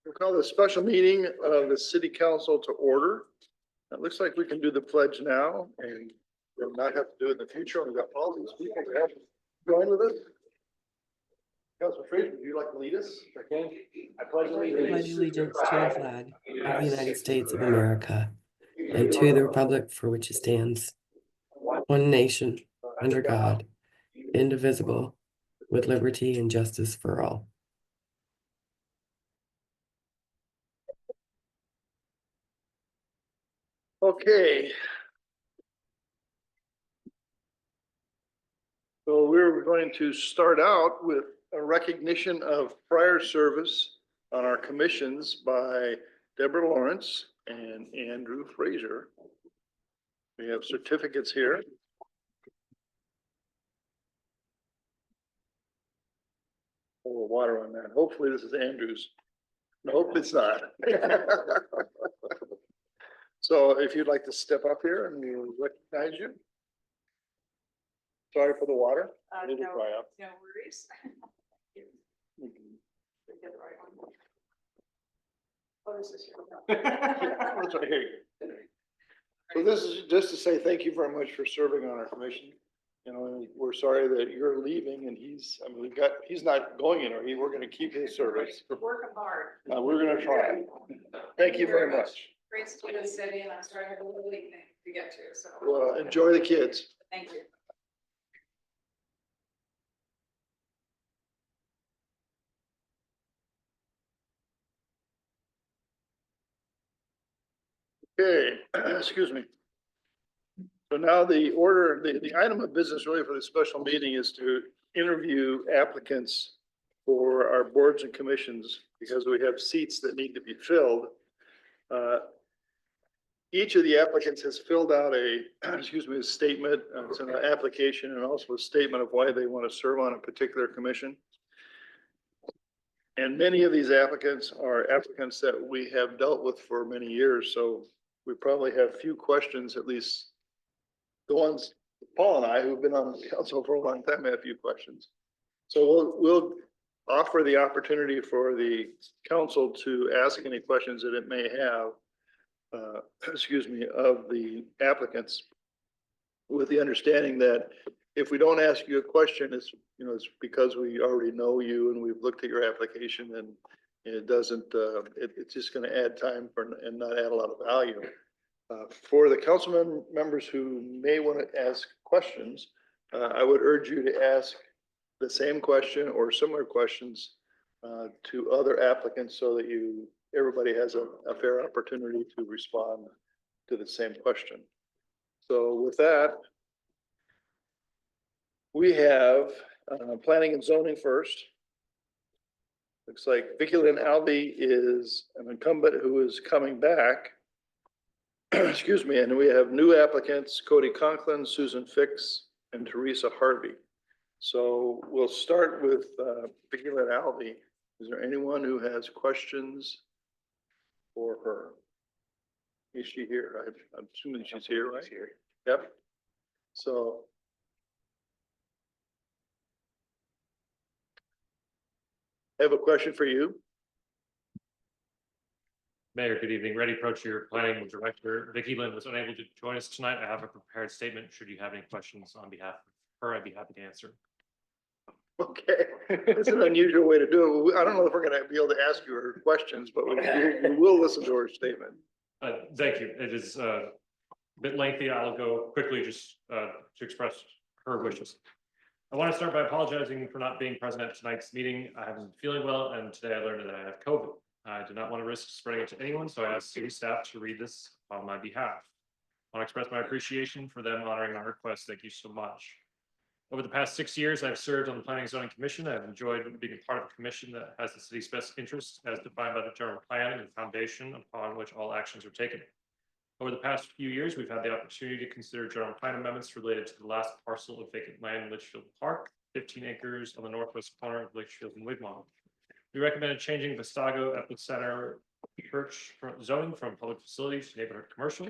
We'll call the special meeting of the city council to order. It looks like we can do the pledge now and we'll not have to do it in the future. We've got all these people that have joined with us. Councilor Fraser, would you like to lead us? I pledge allegiance to the flag of the United States of America and to the republic for which it stands, one nation, under God, indivisible, with liberty and justice for all. Okay. So we're going to start out with a recognition of prior service on our commissions by Deborah Lawrence and Andrew Fraser. We have certificates here. A little water on that. Hopefully this is Andrew's. Nope, it's not. So if you'd like to step up here and we'll recognize you. Sorry for the water. No worries. Get the right one. Oh, this is your. That's right here. So this is just to say thank you very much for serving on our commission. You know, and we're sorry that you're leaving and he's not going anywhere. We're going to keep his service. Working hard. We're going to try. Thank you very much. Great to be in the city and I'm starting a little evening to get to, so. Well, enjoy the kids. Thank you. Okay, excuse me. So now the item of business really for the special meeting is to interview applicants for our boards and commissions because we have seats that need to be filled. Each of the applicants has filled out a statement. It's an application and also a statement of why they want to serve on a particular commission. And many of these applicants are applicants that we have dealt with for many years. So we probably have few questions, at least the ones, Paul and I, who've been on the council for a long time, have a few questions. So we'll offer the opportunity for the council to ask any questions that it may have, of the applicants, with the understanding that if we don't ask you a question, it's because we already know you and we've looked at your application and it doesn't, it's just going to add time and not add a lot of value. For the council members who may want to ask questions, I would urge you to ask the same question or similar questions to other applicants so that everybody has a fair opportunity to respond to the same question. So with that, we have planning and zoning first. Looks like Vicki Lynn Albee is an incumbent who is coming back. Excuse me, and we have new applicants, Cody Conklin, Susan Fix, and Teresa Harvey. So we'll start with Vicki Lynn Albee. Is there anyone who has questions for her? Is she here? I'm assuming she's here, right? Here. Yep. So I have a question for you. Mayor, good evening. Reddy Procher, Planning Director. Vicki Lynn was unable to join us tonight. I have a prepared statement. Should you have any questions on behalf of her, I'd be happy to answer. Okay, it's an unusual way to do it. I don't know if we're going to be able to ask you her questions, but we will listen to her statement. Thank you. It is a bit lengthy. I'll go quickly just to express her wishes. I want to start by apologizing for not being present at tonight's meeting. I haven't been feeling well, and today I learned that I have COVID. I did not want to risk spreading it to anyone, so I asked city staff to read this on my behalf. I want to express my appreciation for them honoring my request. Thank you so much. Over the past 6 years, I've served on the Planning and Zoning Commission. I've enjoyed being a part of a commission that has the city's best interests as defined by the general plan and the foundation upon which all actions are taken. Over the past few years, we've had the opportunity to consider general plan amendments related to the last parcel of vacant land in Litchfield Park, 15 acres on the northwest corner of Litchfield and Wigmont. We recommended changing Vistago Epicenter Church zoning from public facilities to neighborhood commercial.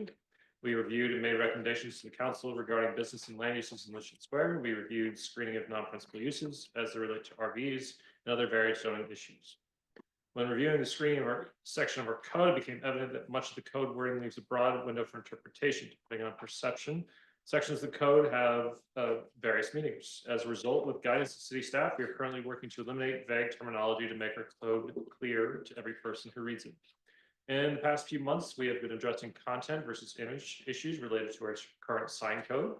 We reviewed and made recommendations to the council regarding business and land uses in Litchfield Square. We reviewed screening of non-principal uses as they relate to RVs and other various zoning issues. When reviewing the screening of our section of our code, it became evident that much of the code wording leaves a broad window for interpretation, depending on perception. Sections of the code have various meanings. As a result, with guidance of city staff, we are currently working to eliminate vague terminology to make our code clear to every person who reads it. In the past few months, we have been addressing content versus image issues related to our current sign code,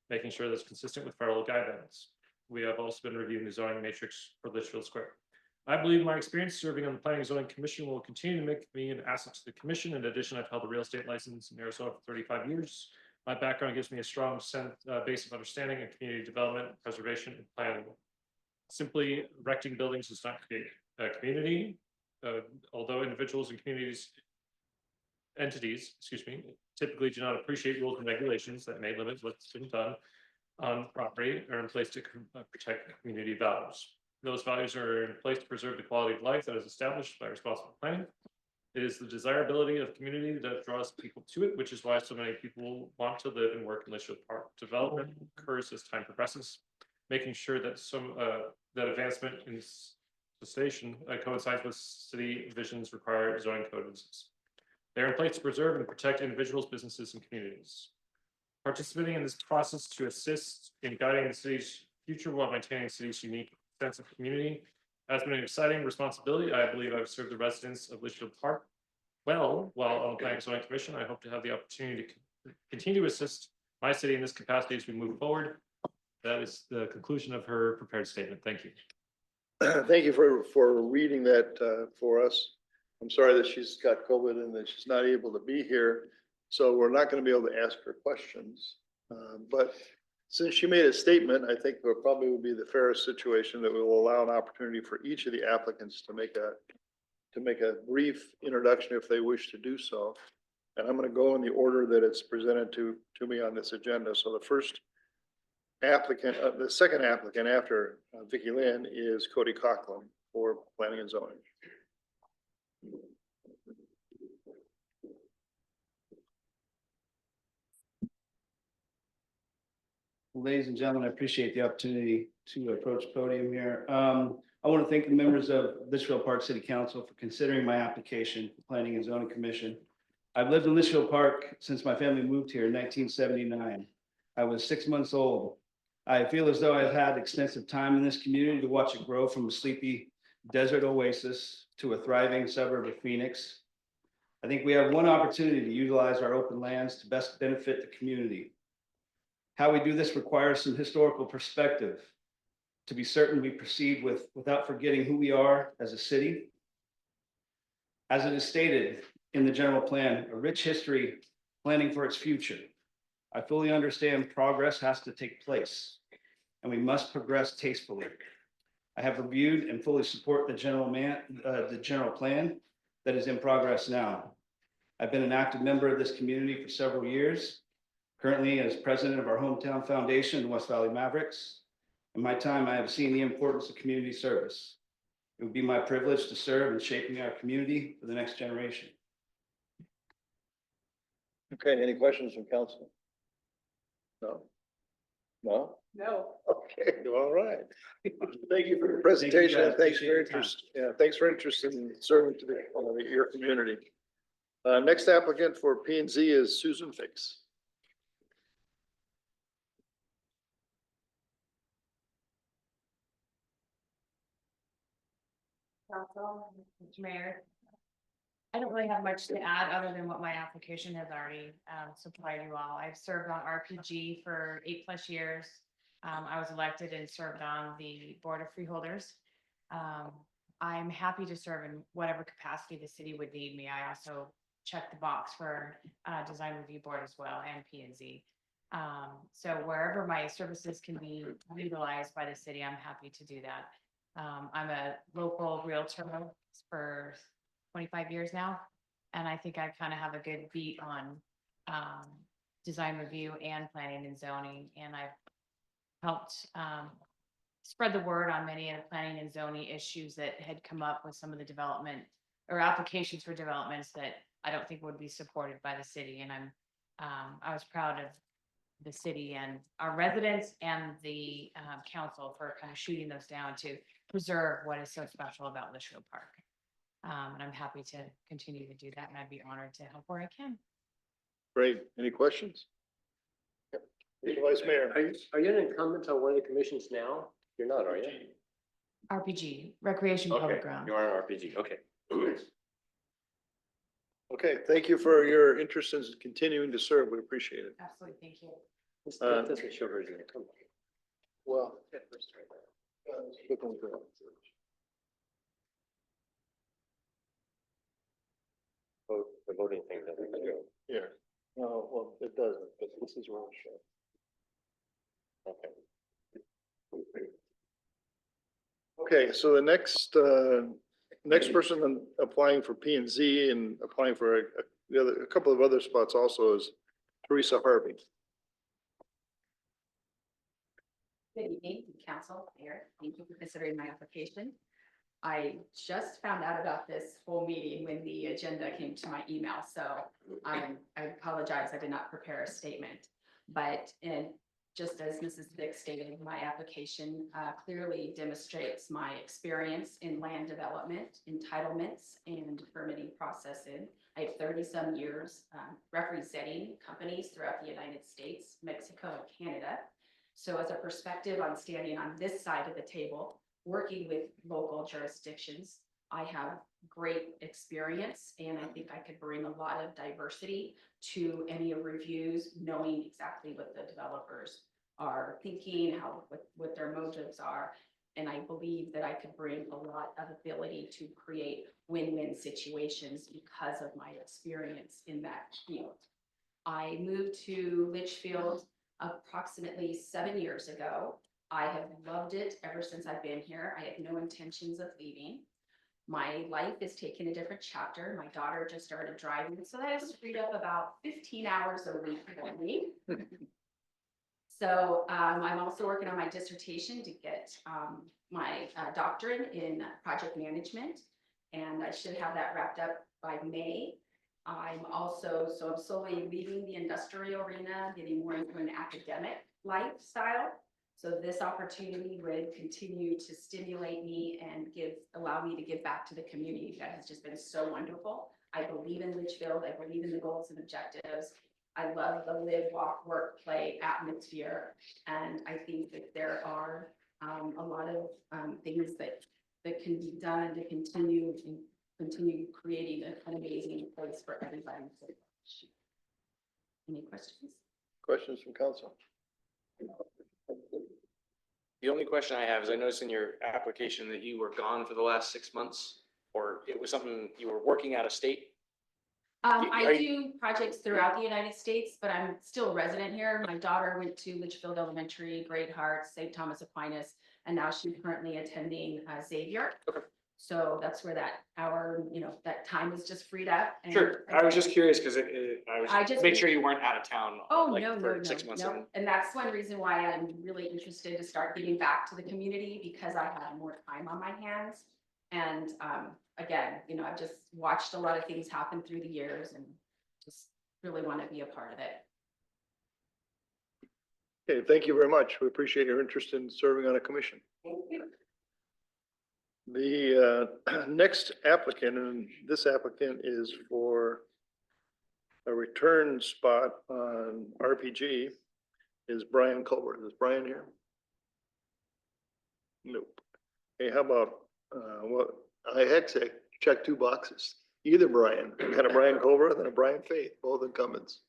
making sure that's consistent with federal guidelines. We have also been reviewing the zoning matrix for Litchfield Square. I believe my experience serving on the Planning and Zoning Commission will continue to make me an asset to the commission. In addition, I've held a real estate license in Arizona for 35 years. My background gives me a strong base of understanding in community development, preservation, and planning. Simply erecting buildings does not create a community, although individuals and entities, typically do not appreciate rules and regulations that may limit what's been done on property are in place to protect community values. Those values are in place to preserve the quality of life that is established by responsible planning. It is the desirability of community that draws people to it, which is why so many people want to live and work in Litchfield Park. Development occurs as time progresses, making sure that that advancement in the station coincides with city visions require zoning codes. They're in place to preserve and protect individuals, businesses, and communities. Participating in this process to assist in guiding the city's future while maintaining the city's unique sense of community has been an exciting responsibility. I believe I've served the residents of Litchfield Park well while on the Planning and Zoning Commission. I hope to have the opportunity to continue to assist my city in this capacity as we move forward. That is the conclusion of her prepared statement. Thank you. Thank you for reading that for us. I'm sorry that she's got COVID and that she's not able to be here. So we're not going to be able to ask her questions. But since she made a statement, I think there probably would be the fairest situation that we will allow an opportunity for each of the applicants to make a brief introduction if they wish to do so. And I'm going to go in the order that it's presented to me on this agenda. So the first applicant, the second applicant after Vicki Lynn is Cody Coughlin for Planning and Zoning. Ladies and gentlemen, I appreciate the opportunity to approach the podium here. I want to thank the members of Litchfield Park City Council for considering my application for Planning and Zoning Commission. I've lived in Litchfield Park since my family moved here in 1979. I was 6 months old. I feel as though I've had extensive time in this community to watch it grow from a sleepy desert oasis to a thriving suburb of Phoenix. I think we have one opportunity to utilize our open lands to best benefit the community. How we do this requires some historical perspective to be certain we proceed without forgetting who we are as a city. As it is stated in the general plan, a rich history planning for its future. I fully understand progress has to take place and we must progress tastefully. I have reviewed and fully support the general plan that is in progress now. I've been an active member of this community for several years. Currently as president of our hometown foundation, the West Valley Mavericks. In my time, I have seen the importance of community service. It would be my privilege to serve in shaping our community for the next generation. Okay, any questions from council? No? No? No. Okay, all right. Thank you for your presentation. guys. Thanks for your Appreciate the time. interest. Yeah, thanks for interest in serving to your community. Next applicant for P and Z is Susan Fix. Council, Mr. Mayor. I don't really have much to add other than what my application has already supplied you all. I've served on RPG for 8+ years. I was elected and served on the Board of Freeholders. I'm happy to serve in whatever capacity the city would need me. I also check the box for Design Review Board as well and P&Z. So wherever my services can be utilized by the city, I'm happy to do that. I'm a local realtor for 25 years now, and I think I kind of have a good beat on design review and planning and zoning, and I've helped spread the word on many of the planning and zoning issues that had come up with some of the development or applications for developments that I don't think would be supported by the city. And I was proud of the city and our residents and the council for kind of shooting those down to preserve what is so special about Litchfield Park. And I'm happy to continue to do that, and I'd be honored to help where I can. Great. Any questions? Mr. Vice Mayor. Are you an incumbent on one of the commissions now? You're not, are you? RPG, Recreation Public Okay, Ground. you are an RPG, okay. Okay, thank you for your interest in continuing to serve. We appreciate it. Absolutely, thank you. This doesn't show her as an incumbent. Well. The voting thing doesn't show. Yeah, no, well, it doesn't, but this is where it shows. Okay. Okay, so the next person applying for P and Z and applying for a couple of other spots also is Teresa Harvey. Good evening, council, mayor. Thank you for considering my application. I just found out about this whole meeting when the agenda came to my email, so I apologize, I did not prepare a statement. But just as Mrs. Vick stated, my application clearly demonstrates my experience in land development, entitlements, and permitting processing. I have 30-some years representing companies throughout the United States, Mexico, and Canada. So as a perspective on standing on this side of the table, working with local jurisdictions, I have great experience, and I think I could bring a lot of diversity to any reviews, knowing exactly what the developers are thinking, what their motives are. And I believe that I could bring a lot of ability to create win-win situations because of my experience in that field. I moved to Litchfield approximately 7 years ago. I have loved it ever since I've been here. I have no intentions of leaving. My life is taking a different chapter. My daughter just started driving, so that has freed up about 15 hours a week for me. So I'm also working on my dissertation to get my doctorate in project management, and I should have that wrapped up by May. I'm slowly leaving the industrial arena, getting more into an academic lifestyle. So this opportunity would continue to stimulate me and allow me to give back to the community. That has just been so wonderful. I believe in Litchfield. I believe in the goals and objectives. I love the live, walk, work, play atmosphere. And I think that there are a lot of things that can be done to continue creating an amazing place for everybody. Any questions? Questions from council? The only question I have is I noticed in your application that you were gone for the last 6 months, or it was something you were working out of state. I do projects throughout the United States, but I'm still a resident here. My daughter went to Litchfield Elementary, Great Hearts, St. Thomas Aquinas, and now she's currently attending Xavier. Okay. So that's where that hour, that time is just freed up. and Sure, I was just curious because I just- make sure you weren't out of town. Oh, like, no, for no, 6 months. no. And that's one reason why I'm really interested to start giving back to the community, because I have more time on my hands. And again, I've just watched a lot of things happen through the years and just really want to be a part of it. Okay, thank you very much. We appreciate your interest in serving on a commission. Thank you. The next applicant, and this applicant is for a return spot on RPG, is Brian Culver. Is Brian here? Nope. Hey, how about, I had to check 2 boxes. Either Brian, I got a Brian Culver and a Brian Faith, both incumbents.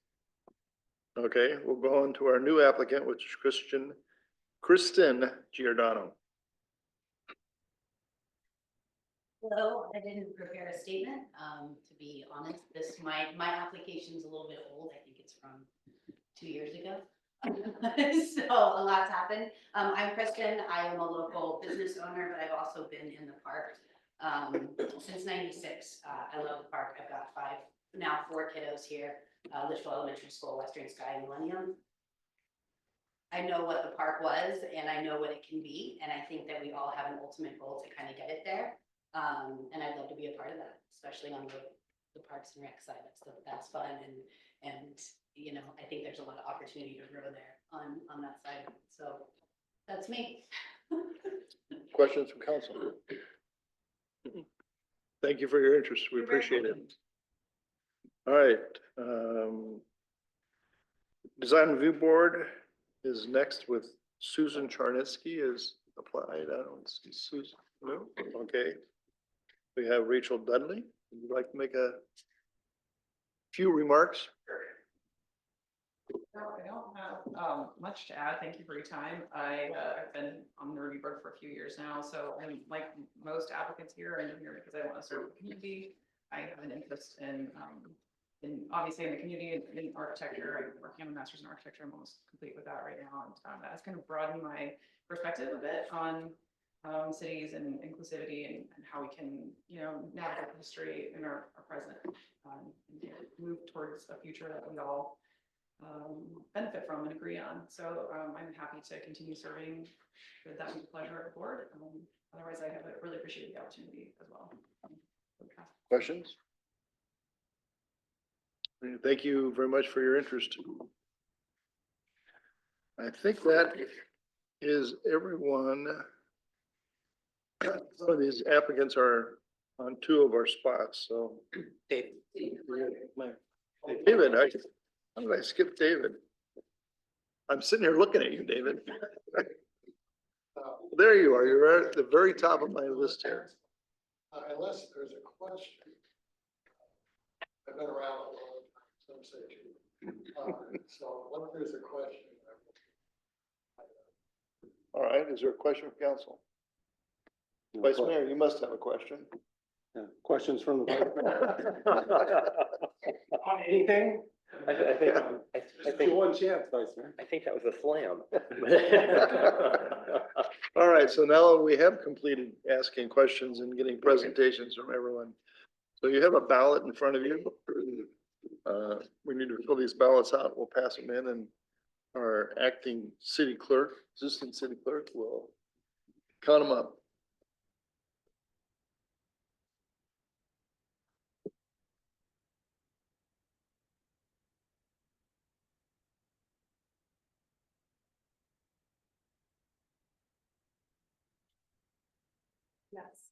Okay, we'll go on to our new applicant, which is Kristen Giordano. Hello, I didn't prepare a statement, to be honest. My application's a little bit old. I think it's from 2 years ago. So a lot's happened. I'm Kristen. I am a local business owner, but I've also been in the park since '96. I love the park. I've got 4 kiddos here, Litchfield Elementary School, Western Sky, and Millennium. I know what the park was, and I know what it can be, and I think that we all have an ultimate goal to kind of get it there. And I'd love to be a part of that, especially on the Parks and Rec side. That's fun, and I think there's a lot of opportunity to grow there on that side. So that's me. Questions from council? Thank you for your interest. We You're very appreciate it. welcome. All right. Design Review Board is next with Susan Charnitsky is applied. I don't see Susan. No? Okay. We have Rachel Dudley. Would you like to make a few remarks? No, I don't have much to add. Thank you for your time. I've been on the review board for a few years now, so I'm like most applicants here, I'm here because I want to serve the community. I have an interest in obviously in the community and in architecture. I'm working on a master's in architecture. I'm almost complete with that right now. And that's kind of broadened my perspective a bit on cities and inclusivity and how we can, navigate history in our present, and move towards a future that we all benefit from and agree on. So I'm happy to continue serving with that pleasure at the board. Otherwise, I have really appreciated the opportunity as well. Questions? Thank you very much for your interest. I think that is everyone. Some of these applicants are on 2 of our spots, so. Dave. David, how did I skip David? I'm sitting here looking at you, David. There you are. You're at the very top of my list here. Unless there's a question. I've been around a long time, some say too. So what if there's a question? All right, is there a question of council? Vice Mayor, you must have a question. Questions from the vice mayor? On anything? I think one chance, Vice Mayor. I think that was a slam. All right, so now we have completed asking questions and getting presentations from everyone. So you have a ballot in front of you. We need to fill these ballots out. We'll pass them in, and our acting city clerk, assistant city clerk, will count them up. Yes.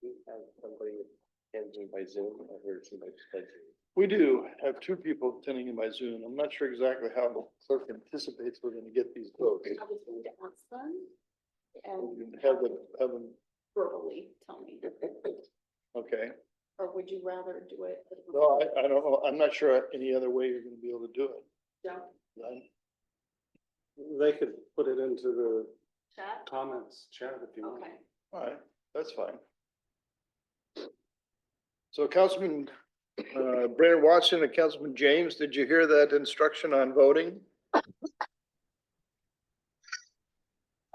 You have somebody attending by Zoom. I heard somebody said. We do have 2 people attending in by Zoom. I'm not sure exactly how the clerk anticipates we're going to get these votes. I was going to ask them and Have them, verbally tell me, okay. or would you rather do it? No, I don't know. I'm not sure any other way you're going to be able to do it. Don't Right? They could put it into the chat? comments chat if you want. Okay. All right, that's fine. So Councilman Brandon Watson and Councilman James, did you hear that instruction on voting?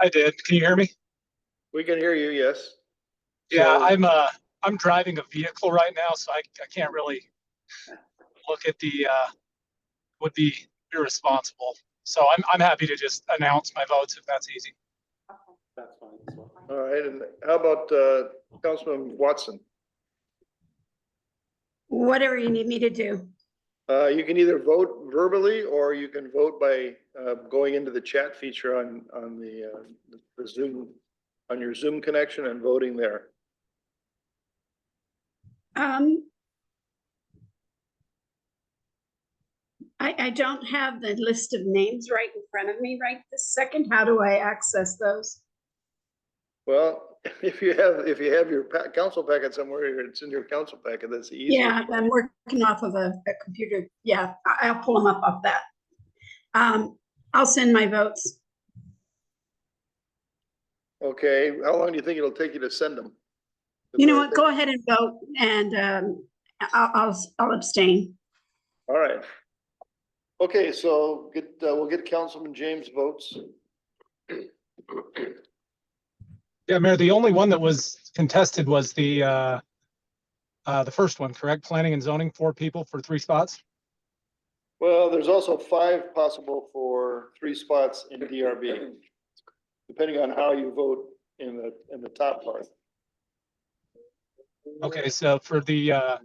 I did. Can you hear me? We can hear you, yes. Yeah, So- I'm driving a vehicle right now, so I can't really look at the would be irresponsible. So I'm happy to just announce my votes if that's easy. That's fine as well. All right, and how about Councilman Watson? Whatever you need me to do. You can either vote verbally or you can vote by going into the chat feature on the Zoom, on your Zoom connection and voting there. I don't have the list of names right in front of me right this second. How do I access those? Well, if you have your council packet somewhere, it's in your council packet, that's the easiest. Yeah, I'm working off of a computer. Yeah, I'll pull them up off that. I'll send my votes. Okay, how long do you think it'll take you to send them? You know what? Go ahead and vote, and I'll abstain. All right. Okay, so we'll get Councilman James' votes. Yeah, Mayor, the only one that was contested was the first one, correct? Planning and zoning, 4 people for 3 spots. Well, there's also 5 possible for 3 spots in DRB, depending on how you vote in the top part. Okay, so for the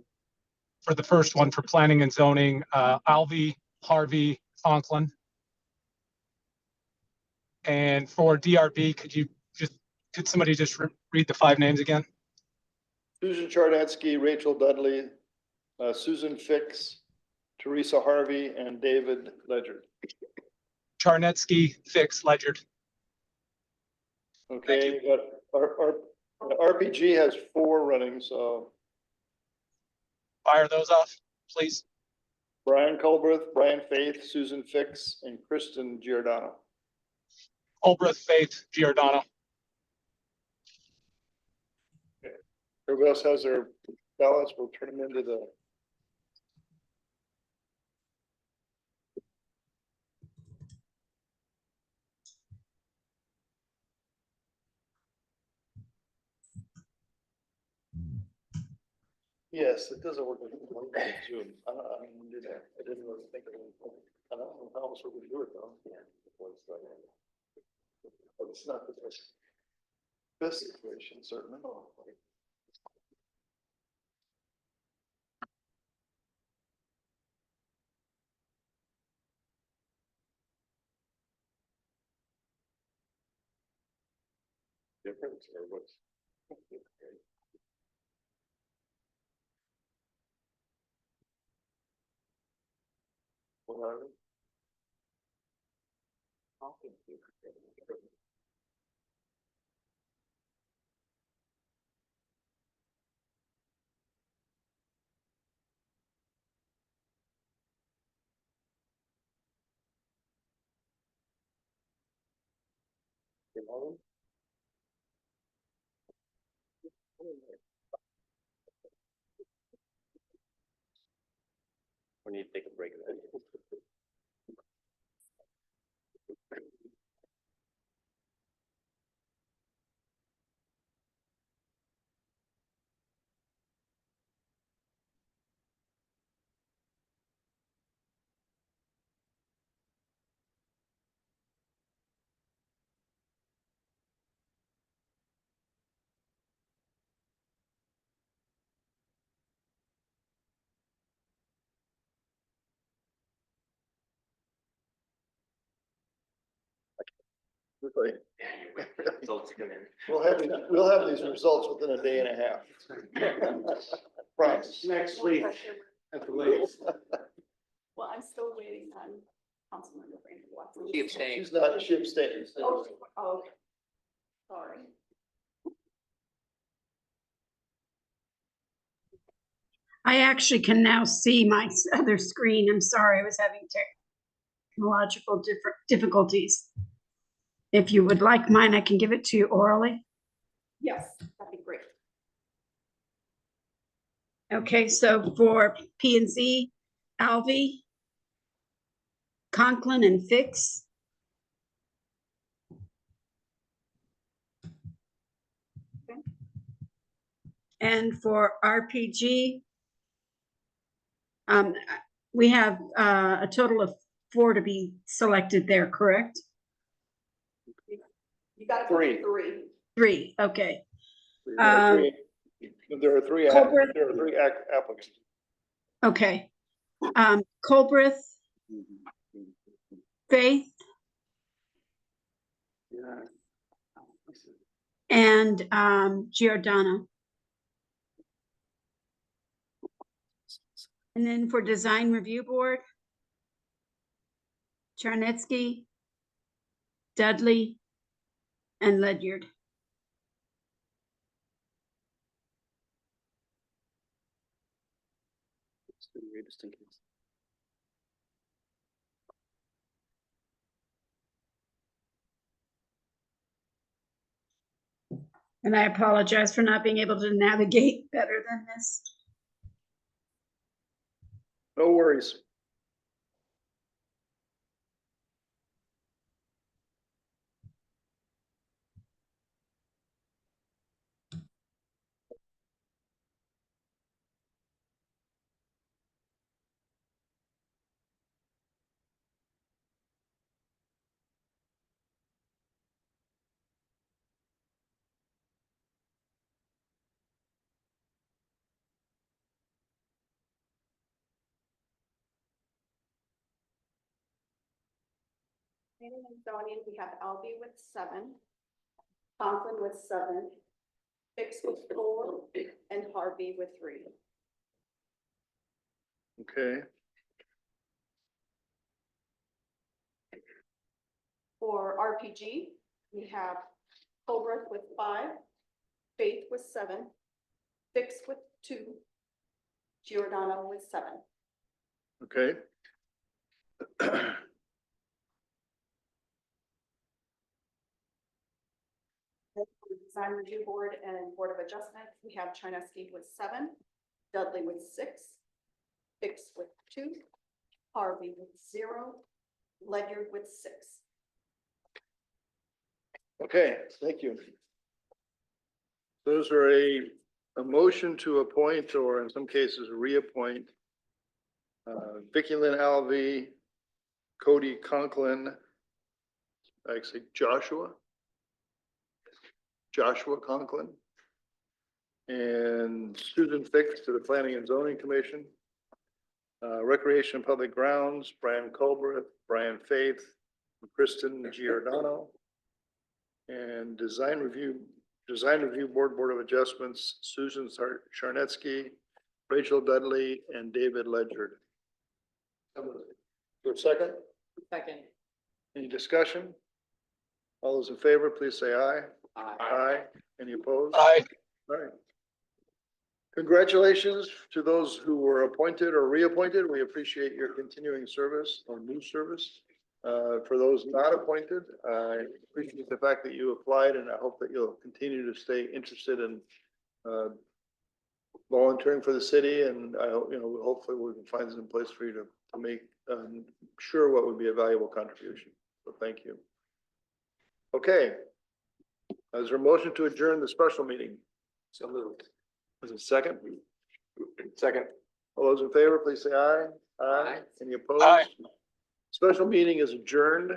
first one for planning and zoning, Alvey, Harvey, Conklin. And for DRB, could somebody just read the 5 names again? Susan Charnetsky, Rachel Dudley, Susan Fix, Teresa Harvey, and David Ledger. Charnetsky, Fix, Ledyard. Okay, you got our RPG has 4 running, so Fire those off, please. Brian Culberth, Brian Faith, Susan Fix, and Kristen Giordano. Olbrith, Faith, Giordano. Everybody else has their ballots, we'll turn them into the. Yes, it doesn't work with Zoom. I don't do that. I didn't really think of it. I don't know how else we're gonna do it though. But it's not the best situation, certainly. Difference or what's? What are they? We need to take a break. Really? Results come in. We'll have these results within a day and a half. Promise. Next week at the latest. Well, I'm still waiting on Councilmember Brandon Watson. She abstained. She abstained. Oh, okay. Sorry. I actually can now see my other screen. I'm sorry, I was having technological difficulties. If you would like mine, I can give it to you orally. Yes, that'd be great. Okay, so for P and Z, Alvey, Conklin, and Fix. Okay. And for RPG, we have a total of 4 to be selected there, correct? You got Three. 3, okay. There are three Culberth. applicants. Okay. Culbreth, Faith, and Giordano. And then for Design Review Board, Charnetsky, Dudley, and Ledyard. And I apologize for not being able to navigate better than this. No worries. Planning and zoning, we have Albee with 7, Conklin with 7, Fix with 4, and Harvey with 3. Okay, For RPG, we have Colbreth with 5, Faith with 7, Fix with 2, Giordano with 7. okay. Then for the Design Review Board and Board of Adjustment, we have Chinesky with 7, Dudley with 6, Fix with 2, Harvey with 0, Ledyard with 6. Okay, thank you. Those are a motion to appoint, or in some cases, reappoint Vicky Lynn Alvey, Cody Conklin, actually Joshua Conklin, and Susan Fix to the Planning and Zoning Commission. Recreation and Public Grounds, Brian Colbreth, Brian Faith, Kristen Giordano. And Design Review Board, Board of Adjustments, Susan Charnetsky, Rachel Dudley, and David Ledyard. For a second, Second. any discussion? All those in favor, please say aye. Aye. Any opposed? Aye. All right. Congratulations to those who were appointed or reappointed. We appreciate your continuing service or new service. For those not appointed, I appreciate the fact that you applied, and I hope that you'll continue to stay interested in volunteering for the city, and I hope, hopefully we can find some place for you to make sure what would be a valuable contribution. So thank you. Okay. Is there a motion to adjourn the special meeting? So moved. Is it second? Second. All those in favor, please say aye. Aye. Any opposed? Aye. Special meeting is adjourned.